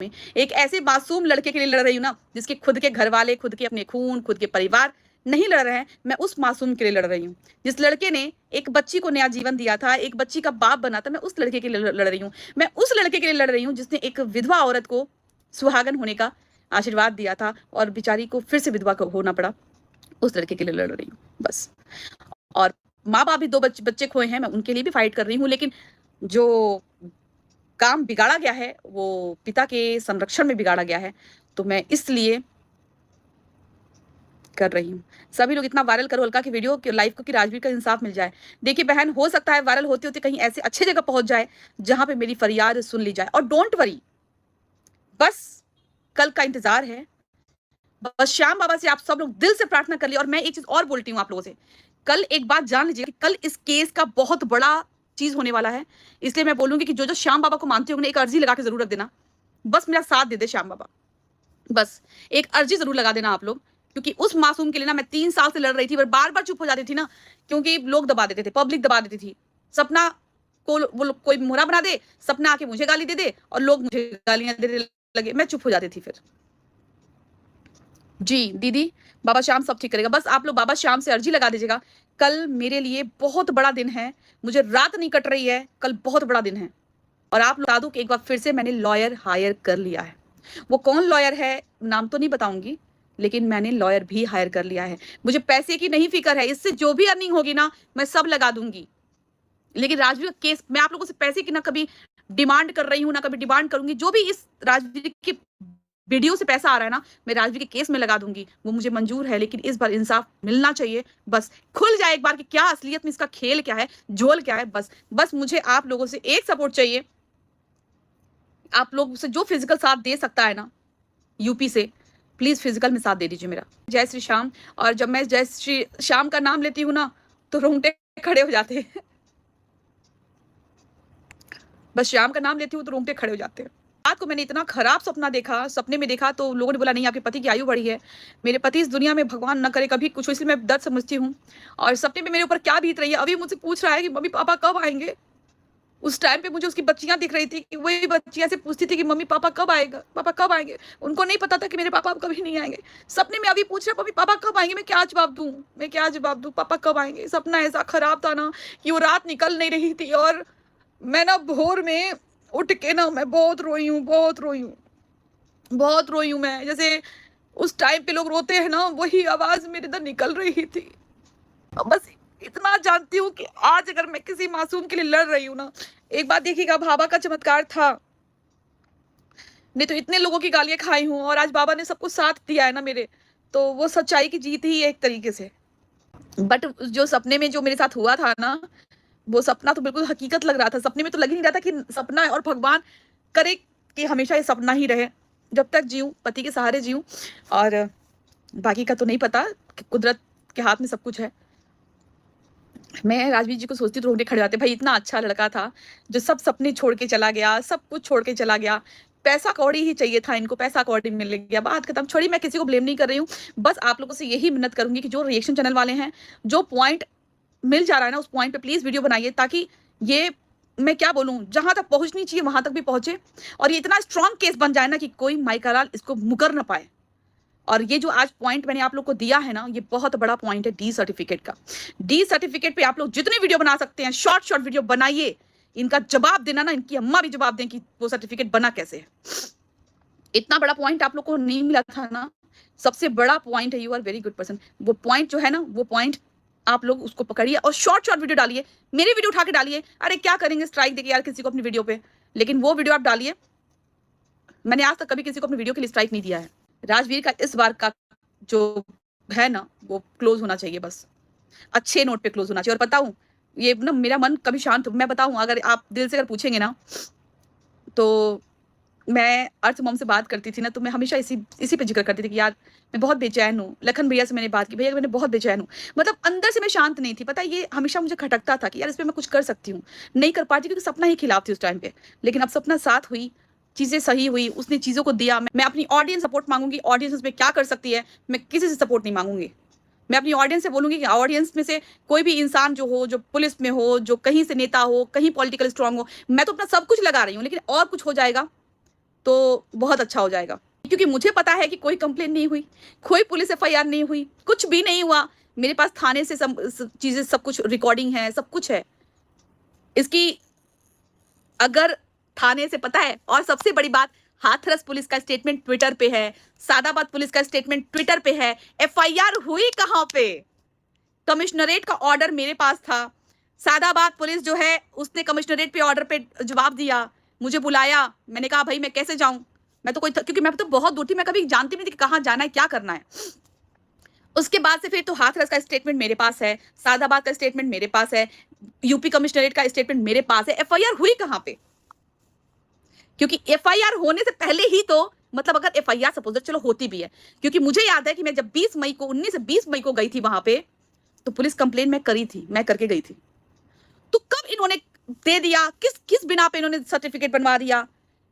में एक ऐसे मासूम लड़के के लिए लड़ रही हूँ ना, जिसके खुद के घर वाले, खुद के अपने खून, खुद के परिवार नहीं लड़ रहे हैं, मैं उस मासूम के लिए लड़ रही हूँ। जिस लड़के ने एक बच्ची को नया जीवन दिया था, एक बच्ची का बाप बना था, मैं उस लड़के के लिए लड़ रही हूँ। मैं उस लड़के के लिए लड़ रही हूँ जिसने एक विधवा औरत को सुहागन होने का आशीर्वाद दिया था और बेचारी को फिर से विधवा होना पड़ा। उस लड़के के लिए लड़ रही हूँ बस। और माँ बाप भी दो बच्चे खोए हैं, मैं उनके लिए भी फाइट कर रही हूँ, लेकिन जो काम बिगाड़ा गया है वो पिता के संरक्षण में बिगाड़ा गया है, तो मैं इसलिए कर रही हूँ। सभी लोग इतना वायरल करो अलका की वीडियो कि लाइव को कि राजवीर का इंसाफ मिल जाए। देखिए बहन, हो सकता है वायरल होते होते कहीं ऐसे अच्छे जगह पहुंच जाए जहां पे मेरी फरियाद सुन ली जाए। और डोंट वरी, बस कल का इंतजार है। बस श्याम बाबा से आप सब लोग दिल से प्रार्थना कर लिए। और मैं एक चीज और बोलती हूँ आप लोगों से, कल एक बात जान लीजिए कि कल इस केस का बहुत बड़ा चीज होने वाला है। इसलिए मैं बोलूंगी कि जो जो श्याम बाबा को मानते होंगे, एक अर्जी लगा के जरूर रख देना। बस मेरा साथ दे दे श्याम बाबा, बस एक अर्जी जरूर लगा देना आप लोग। क्योंकि उस मासूम के लिए ना मैं 3 साल से लड़ रही थी, पर बार बार चुप हो जाती थी ना, क्योंकि लोग दबा देते थे, पब्लिक दबा देती थी। सपना को वो लोग कोई मोहरा बना दे, सपना आके मुझे गाली दे दे और लोग मुझे गालियां देने लगे, मैं चुप हो जाती थी फिर। जी दीदी, बाबा श्याम सब ठीक करेगा। बस आप लोग बाबा श्याम से अर्जी लगा दीजिएगा। कल मेरे लिए बहुत बड़ा दिन है, मुझे रात नहीं कट रही है, कल बहुत बड़ा दिन है। और आप बता दूं कि एक बार फिर से मैंने लॉयर हायर कर लिया है। वो कौन लॉयर है नाम तो नहीं बताऊंगी, लेकिन मैंने लॉयर भी हायर कर लिया है। मुझे पैसे की नहीं फिक्र है, इससे जो भी अर्निंग होगी ना मैं सब लगा दूंगी। लेकिन राजवीर का केस, मैं आप लोगों से पैसे की ना कभी डिमांड कर रही हूँ ना कभी डिमांड करूंगी। जो भी इस राजवीर की वीडियो से पैसा आ रहा है ना, मैं राजवीर के केस में लगा दूंगी, वो मुझे मंजूर है। लेकिन इस बार इंसाफ मिलना चाहिए, बस खुल जाए एक बार कि क्या असलियत में इसका खेल क्या है, झोल क्या है। बस मुझे आप लोगों से एक सपोर्ट चाहिए। आप लोग से जो फिजिकल साथ दे सकता है ना यूपी से, प्लीज फिजिकल में साथ दे दीजिए मेरा। जय श्री श्याम। और जब मैं जय श्री श्याम का नाम लेती हूँ ना तो रोंगटे खड़े हो जाते हैं। बस श्याम का नाम लेती हूँ तो रोंगटे खड़े हो जाते हैं। रात को मैंने इतना खराब सपना देखा, सपने में देखा, तो लोगों ने बोला नहीं आपके पति की आयु बढ़ी है। मेरे पति इस दुनिया में भगवान न करे कभी कुछ हो, इसलिए मैं दर्द समझती हूँ। और सपने में मेरे ऊपर क्या बीत रही है, अभी मुझसे पूछ रहा है कि मम्मी पापा कब आएंगे। उस टाइम पे मुझे उसकी बच्चियां दिख रही थी कि वही बच्चियां से पूछती थी कि मम्मी पापा कब आएगा, पापा कब आएंगे। उनको नहीं पता था कि मेरे पापा कभी नहीं आएंगे। सपने में अभी पूछ रहे मम्मी पापा कब आएंगे। मैं क्या जवाब दूं, मैं क्या जवाब दूं, पापा कब आएंगे। सपना ऐसा खराब था ना कि वो रात निकल नहीं रही थी। और मैं ना भोर में उठ के ना मैं बहुत रोई हूँ, बहुत रोई हूँ, बहुत रोई हूँ मैं। जैसे उस टाइम पे लोग रोते हैं ना, वही आवाज मेरे अंदर निकल रही थी। बस इतना जानती हूँ कि आज अगर मैं किसी मासूम के लिए लड़ रही हूँ ना, एक बात देखिएगा, बाबा का चमत्कार था, नहीं तो इतने लोगों की गालियां खाई हूँ। और आज बाबा ने सबको साथ दिया है ना मेरे, तो वो सच्चाई की जीत ही है एक तरीके से। बट जो सपने में जो मेरे साथ हुआ था ना, वो सपना तो बिल्कुल हकीकत लग रहा था। सपने में तो लग ही नहीं रहा था कि सपना है, और भगवान करे कि हमेशा ये सपना ही रहे, जब तक जीऊं पति के सहारे जीऊं। और बाकी का तो नहीं पता कि कुदरत के हाथ में सब कुछ है। मैं राजवीर जी को सोचती तो रोंगटे खड़े जाते, भाई इतना अच्छा लड़का था जो सब सपने छोड़ के चला गया, सब कुछ छोड़ के चला गया। पैसा कौड़ी ही चाहिए था इनको, पैसा कौड़ी मिल गया, बात खत्म। छोड़ी, मैं किसी को ब्लेम नहीं कर रही हूँ। बस आप लोगों से यही मिन्नत करूंगी कि जो रिएक्शन चैनल वाले हैं, जो पॉइंट मिल जा रहा है ना, उस पॉइंट पे प्लीज वीडियो बनाइए, ताकि ये मैं क्या बोलूं, जहां तक पहुंचनी चाहिए वहां तक भी पहुंचे। और ये इतना स्ट्रांग केस बन जाए ना कि कोई माइका लाल इसको मुकर ना पाए। और ये जो आज पॉइंट मैंने आप लोग को दिया है ना, ये बहुत बड़ा पॉइंट है डी सर्टिफिकेट का। डी सर्टिफिकेट पे आप लोग जितनी वीडियो बना सकते हैं, शॉर्ट शॉर्ट वीडियो बनाइए। इनका जवाब देना ना, इनकी अम्मा भी जवाब दें कि वो सर्टिफिकेट बना कैसे है। इतना बड़ा पॉइंट आप लोग को नहीं मिला था ना, सबसे बड़ा पॉइंट है। You are very good person. वो पॉइंट जो है ना, वो पॉइंट आप लोग उसको पकड़िए और शॉर्ट शॉर्ट वीडियो डालिए। मेरी वीडियो उठा के डालिए, अरे क्या करेंगे स्ट्राइक देके यार किसी को अपनी वीडियो पे, लेकिन वो वीडियो आप डालिए। मैंने आज तक कभी किसी को अपनी वीडियो के लिए स्ट्राइक नहीं दिया है। राजवीर का इस बार का जो है ना, वो क्लोज होना चाहिए, बस अच्छे नोट पे क्लोज होना चाहिए। और बताऊं, ये ना मेरा मन कभी शांत, मैं बताऊं, अगर आप दिल से अगर पूछेंगे ना, तो मैं अर्थ मॉम से बात करती थी ना, तो मैं हमेशा इसी पे जिक्र करती थी कि यार मैं बहुत बेचैन हूँ। लखन भैया से मैंने बात की, भैया मैंने बहुत बेचैन हूँ। मतलब अंदर से मैं शांत नहीं थी, पता है, ये हमेशा मुझे खटकता था कि यार इस पे मैं कुछ कर सकती हूँ, नहीं कर पाती क्योंकि सपना ही खिलाफ थी उस टाइम पे। लेकिन अब सपना साथ हुई, चीजें सही हुई, उसने चीजों को दिया। मैं अपनी ऑडियंस सपोर्ट मांगूंगी, ऑडियंस उसमें क्या कर सकती है, मैं किसी से सपोर्ट नहीं मांगूंगी। मैं अपनी ऑडियंस से बोलूंगी कि ऑडियंस में से कोई भी इंसान जो हो, जो पुलिस में हो, जो कहीं से नेता हो, कहीं पॉलिटिकल स्ट्रांग हो, मैं तो अपना सब कुछ लगा रही हूँ, लेकिन और कुछ हो जाएगा तो बहुत अच्छा हो जाएगा, क्योंकि मुझे पता है कि कोई कंप्लेन नहीं हुई, कोई पुलिस एफआईआर नहीं हुई, कुछ भी नहीं हुआ। मेरे पास थाने से सब चीजें, सब कुछ रिकॉर्डिंग है, सब कुछ है इसकी। अगर थाने से पता है, और सबसे बड़ी बात, हाथरस पुलिस का स्टेटमेंट ट्विटर पे है, सादाबाद पुलिस का स्टेटमेंट ट्विटर पे है। एफआईआर हुई कहां पे? कमिश्नरेट का ऑर्डर मेरे पास था। सादाबाद पुलिस जो है उसने कमिश्नरेट पे ऑर्डर पे जवाब दिया, मुझे बुलाया। मैंने कहा भाई मैं कैसे जाऊं, मैं तो क्योंकि मैं तो बहुत दूर थी, मैं कभी जानती नहीं थी कि कहां जाना है, क्या करना है। उसके बाद से फिर तो हाथरस का स्टेटमेंट मेरे पास है, सादाबाद का स्टेटमेंट मेरे पास है, यूपी कमिश्नरेट का स्टेटमेंट मेरे पास है। एफआईआर हुई कहां पे? क्योंकि एफआईआर होने से पहले ही तो, मतलब अगर एफआईआर सपोज चलो होती भी है, क्योंकि मुझे याद है कि मैं जब 20 मई को 19 से 20 मई को गई थी वहां पे, तो पुलिस कंप्लेन मैं करी थी, मैं करके गई थी। तो कब इन्होंने दे दिया, किस किस बिना पे इन्होंने सर्टिफिकेट बनवा दिया?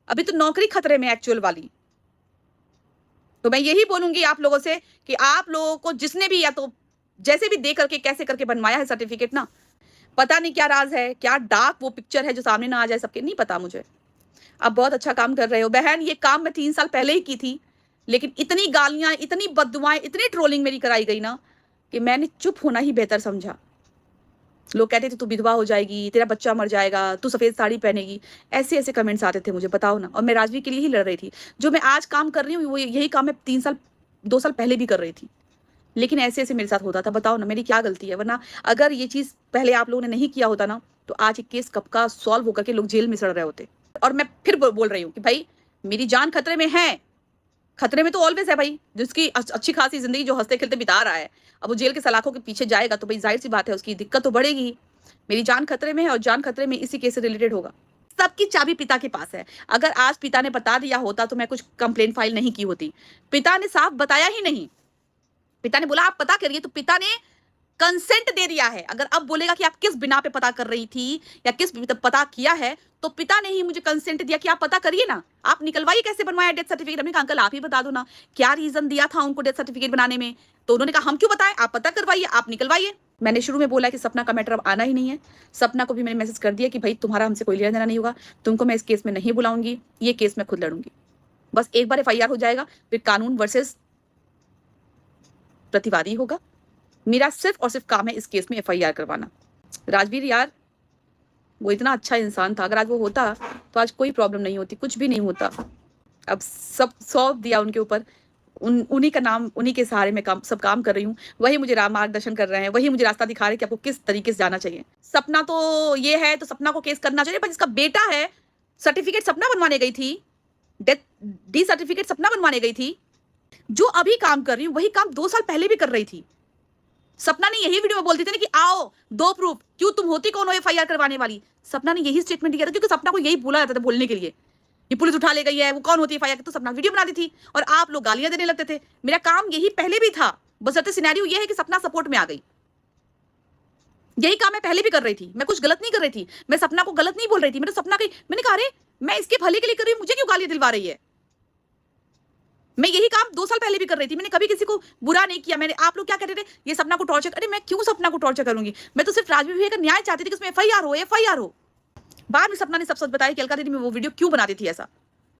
अभी तो नौकरी खतरे में एक्चुअल वाली। तो मैं यही बोलूंगी आप लोगों से कि आप लोगों को जिसने भी, या तो जैसे भी दे करके कैसे करके बनवाया है सर्टिफिकेट ना, पता नहीं क्या राज है, क्या डार्क वो पिक्चर है जो सामने ना आ जाए सबके, नहीं पता मुझे। आप बहुत अच्छा काम कर रहे हो बहन, ये काम मैं 3 साल पहले ही की थी, लेकिन इतनी गालियां, इतनी बददुआएं, इतनी ट्रोलिंग मेरी कराई गई ना कि मैंने चुप होना ही बेहतर समझा। लोग कहते थे तू विधवा हो जाएगी, तेरा बच्चा मर जाएगा, तू सफेद साड़ी पहनेगी, ऐसे ऐसे कमेंट्स आते थे मुझे, बताओ ना। और मैं राजवीर के लिए ही लड़ रही थी। जो मैं आज काम कर रही हूँ वो यही काम मैं 2 साल पहले भी कर रही थी, लेकिन ऐसे ऐसे मेरे साथ होता था। बताओ ना मेरी क्या गलती है? वरना अगर ये चीज पहले आप लोगों ने नहीं किया होता ना, तो आज ये केस कब का सॉल्व होकर के लोग जेल में सड़ रहे होते। और मैं फिर बोल रही हूँ कि भाई मेरी जान खतरे में है, खतरे में तो ऑलवेज है भाई। जिसकी अच्छी खासी जिंदगी जो हंसते खेलते बिता रहा है, अब वो जेल के सलाखों के पीछे जाएगा तो भाई जाहिर सी बात है उसकी दिक्कत तो बढ़ेगी। मेरी जान खतरे में है, और जान खतरे में इसी केस से रिलेटेड होगा। सबकी चाबी पिता के पास है। अगर आज पिता ने बता दिया होता तो मैं कुछ कंप्लेंट फाइल नहीं की होती। पिता ने साफ बताया ही नहीं। पिता ने बोला आप पता करिए, तो पिता ने कंसेंट दे दिया है। अगर अब बोलेगा कि आप किस बिना पे पता कर रही थी या किस पता किया है, तो पिता ने ही मुझे कंसेंट दिया कि आप पता करिए ना, आप निकलवाइए। कैसे बनवाया डेथ सर्टिफिकेट? हमने कहा अंकल आप ही बता दो ना, क्या रीजन दिया था उनको डेथ सर्टिफिकेट बनाने में? तो उन्होंने कहा हम क्यों बताएं, आप पता करवाइए, आप निकलवाइए। मैंने शुरू में बोला कि सपना का मैटर अब आना ही नहीं है। सपना को भी मैंने मैसेज कर दिया कि भाई तुम्हारा हमसे कोई लेना देना नहीं होगा, तुमको मैं इस केस में नहीं बुलाऊंगी, ये केस मैं खुद लड़ूंगी। बस एक बार एफआईआर हो जाएगा, फिर कानून वर्सेस प्रतिवादी होगा। मेरा सिर्फ और सिर्फ काम है इस केस में एफआईआर करवाना। राजवीर यार वो इतना अच्छा इंसान था, अगर आज वो होता तो आज कोई प्रॉब्लम नहीं होती, कुछ भी नहीं होता। अब सब सौंप दिया उनके ऊपर, उन्हीं का नाम, उन्हीं के सहारे में सब काम कर रही हूँ। वही मुझे मार्गदर्शन कर रहे हैं, वही मुझे रास्ता दिखा रहे हैं कि आपको किस तरीके से जाना चाहिए। सपना तो ये है तो सपना को केस करना चाहिए, पर जिसका बेटा है, सर्टिफिकेट सपना बनवाने गई थी, डेथ डी सर्टिफिकेट सपना बनवाने गई थी। जो अभी काम कर रही हूँ वही काम 2 साल पहले भी कर रही थी। सपना ने यही वीडियो में बोलती थी ना कि आओ दो प्रूफ, क्यों तुम होती कौन हो एफआईआर करवाने वाली? सपना ने यही स्टेटमेंट दिया था, क्योंकि सपना को यही बोला जाता था बोलने के लिए, ये पुलिस उठा ले गई है, वो कौन होती है एफआईआर? तो सपना वीडियो बनाती थी और आप लोग गालियां देने लगते थे। मेरा काम यही पहले भी था, बशर्ते सिनेरियो ये है कि सपना सपोर्ट में आ गई। यही काम मैं पहले भी कर रही थी, मैं कुछ गलत नहीं कर रही थी, मैं सपना को गलत नहीं बोल रही थी। मैं तो सपना की, मैंने कहा अरे मैं इसके भले के लिए कर रही हूँ, मुझे क्यों गालियां दिलवा रही है? मैं यही काम 2 साल पहले भी कर रही थी, मैंने कभी किसी को बुरा नहीं किया। मैंने, आप लोग क्या कहते थे ये सपना को टॉर्चर, अरे मैं क्यों सपना को टॉर्चर करूंगी? मैं तो सिर्फ राजवीर भैया का न्याय चाहती थी कि उसमें एफआईआर हो, एफआईआर हो। बाद में सपना ने सब सच बताया कि अलका दीदी मैं वो वीडियो क्यों बनाती थी ऐसा।